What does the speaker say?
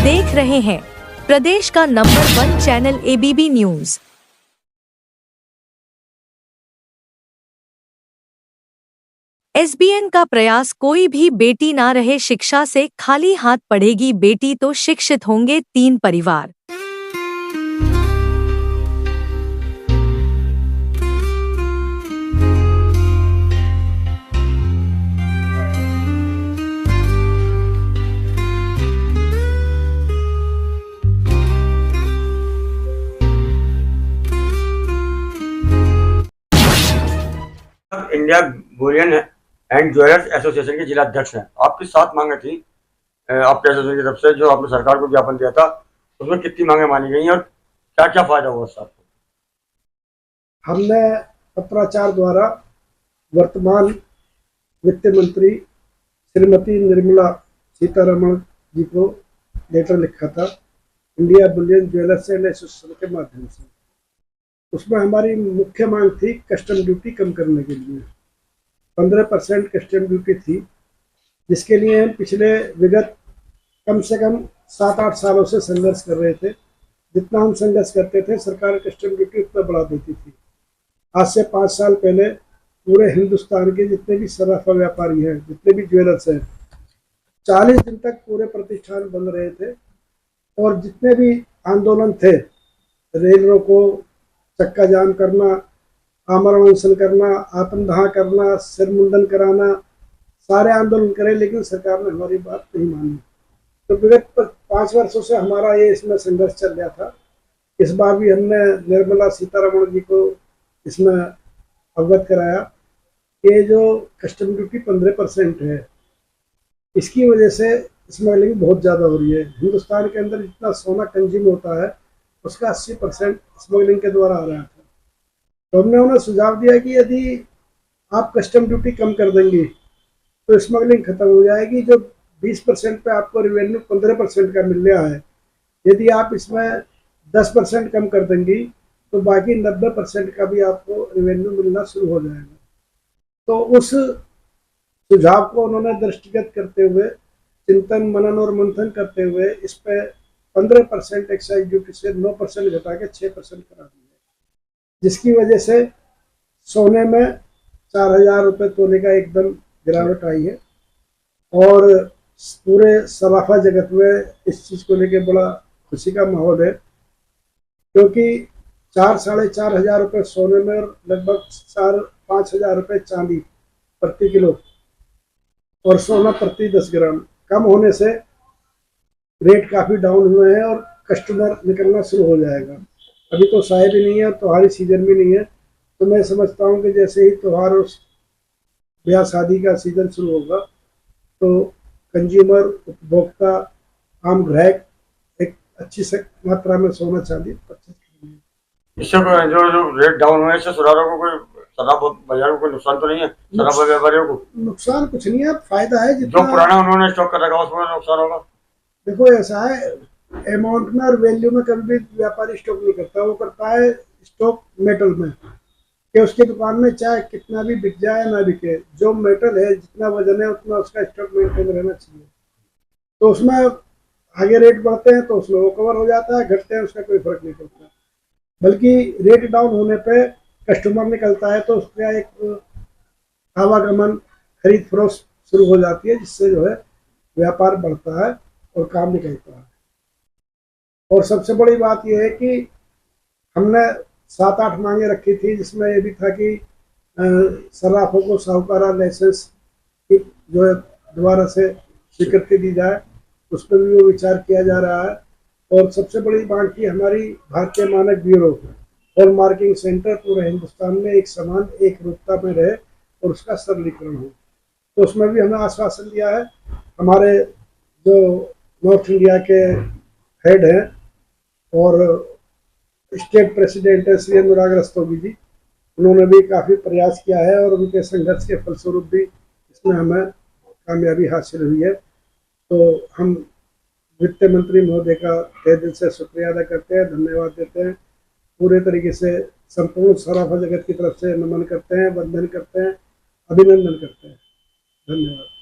देख रहे हैं प्रदेश का number 1 channel ABP news. SBN का प्रयास कोई भी बेटी ना रहे शिक्षा से खाली हाथ पढ़ेगी बेटी तो शिक्षित होंगे 3 परिवार। India Boolean and jewellers association के जिला अध्यक्ष हैं। आपकी 7 मांगे थी आपके एसोसिएशन की तरफ से, जो आपने सरकार को ज्ञापन दिया था, उसमें कितनी मांगे मानी गई और क्या क्या फायदा हुआ सर? हमने पत्राचार द्वारा वर्तमान वित्त मंत्री श्रीमती निर्मला सीतारमण जी को लेटर लिखा था India Boolean jewellers and association के माध्यम से। उसमें हमारी मुख्य मांग थी कस्टम ड्यूटी कम करने के लिए। 15% कस्टम ड्यूटी थी, जिसके लिए हम पिछले विगत कम से कम 7-8 सालों से संघर्ष कर रहे थे। जितना हम संघर्ष करते थे सरकार कस्टम ड्यूटी उतना बढ़ा देती थी। आज से 5 साल पहले पूरे हिंदुस्तान के जितने भी सराफा व्यापारी हैं, जितने भी ज्वेलर्स हैं, 40 दिन तक पूरे प्रतिष्ठान बंद रहे थे और जितने भी आंदोलन थे, रेल रोको, चक्का जाम करना, आमरण अनशन करना, आत्मदाह करना, सिर मुंडन कराना, सारे आंदोलन करे, लेकिन सरकार ने हमारी बात नहीं मानी। तो विगत 5 वर्षों से हमारा ये इसमें संघर्ष चल रहा था। इस बार भी हमने निर्मला सीतारमण जी को इसमें अवगत कराया कि जो कस्टम ड्यूटी 15% है, इसकी वजह से स्मगलिंग बहुत ज़्यादा हो रही है। हिंदुस्तान के अंदर जितना सोना कंज्यूम होता है उसका 80% स्मगलिंग के द्वारा आ रहा था। तो हमने उन्हें सुझाव दिया कि यदि आप कस्टम ड्यूटी कम कर देंगे तो स्मगलिंग खत्म हो जाएगी। जो 20% पे आपको रेवेन्यू 15% का मिल रहा है, यदि आप इसमें 10% कम कर देंगी तो बाकी 90% का भी आपको रेवेन्यू मिलना शुरू हो जाएगा। तो उस सुझाव को उन्होंने दृष्टिगत करते हुए, चिंतन मनन और मंथन करते हुए इस पे 15% एक्साइज ड्यूटी से 9% घटा के 6% करा दिया, जिसकी वजह से सोने में 4000 रुपये तोले का एकदम गिरावट आई है। और पूरे सराफा जगत में इस चीज़ को लेके बड़ा खुशी का माहौल है, क्योंकि 4-4.5 हजार रुपये सोने में और लगभग 4-5 हजार रुपये चांदी प्रति किलो और सोना प्रति 10 ग्राम कम होने से रेट काफ़ी डाउन हुए हैं और कस्टमर निकलना शुरू हो जाएगा। अभी तो साय भी नहीं है और त्योहारी सीजन भी नहीं है, तो मैं समझता हूँ कि जैसे ही त्यौहार और ब्याह शादी का सीजन शुरू होगा तो कंज्यूमर, उपभोक्ता, आम ग्राहक एक अच्छी मात्रा में सोना चांदी परचेज करेंगे। इससे जो रेट डाउन हुए, इससे सुधारों को कोई शराब बाजार को कोई नुकसान तो नहीं है? शराब व्यापारियों को नुकसान कुछ नहीं है, फायदा है। जो पुराना उन्होंने स्टॉक कर रखा उसमें नुकसान होगा। देखो ऐसा है, अमाउंट में और वैल्यू में कभी भी व्यापारी स्टॉक नहीं करता, वो करता है स्टॉक मेटल में, कि उसकी दुकान में चाहे कितना भी बिक जाए ना बिके, जो मेटल है जितना वजन है उतना उसका स्टॉक मेंटेन रहना चाहिए। तो उसमें आगे रेट बढ़ते हैं तो उसमें वो कवर हो जाता है, घटते हैं उसका कोई फर्क नहीं पड़ता। बल्कि रेट डाउन होने पे कस्टमर निकलता है तो उसका एक आवागमन, खरीद फरोख्त शुरू हो जाती है, जिससे जो है व्यापार बढ़ता है और काम निकलता है। और सबसे बड़ी बात यह है कि हमने 7-8 मांगे रखी थी, जिसमें यह भी था कि सराफों को साहूकारा लाइसेंस की जो है दोबारा से स्वीकृति दी जाए, उस पर भी वो विचार किया जा रहा है। और सबसे बड़ी मांग की हमारी भारतीय मानक ब्यूरो और मार्किंग सेंटर पूरे हिंदुस्तान में एक समान एक रूपता में रहे और उसका सरलीकरण हो। तो उसमें भी हमें आश्वासन दिया है। हमारे जो नॉर्थ इंडिया के हेड हैं और स्टेट प्रेसिडेंट है श्री अनुराग रस्तोगी जी, उन्होंने भी काफ़ी प्रयास किया है और उनके संघर्ष के फलस्वरूप भी इसमें हमें कामयाबी हासिल हुई है। तो हम वित्त मंत्री महोदय का तहे दिल से शुक्रिया अदा करते हैं, धन्यवाद देते हैं। पूरे तरीके से संपूर्ण सराफा जगत की तरफ से नमन करते हैं, वंदन करते हैं, अभिनंदन करते हैं। धन्यवाद।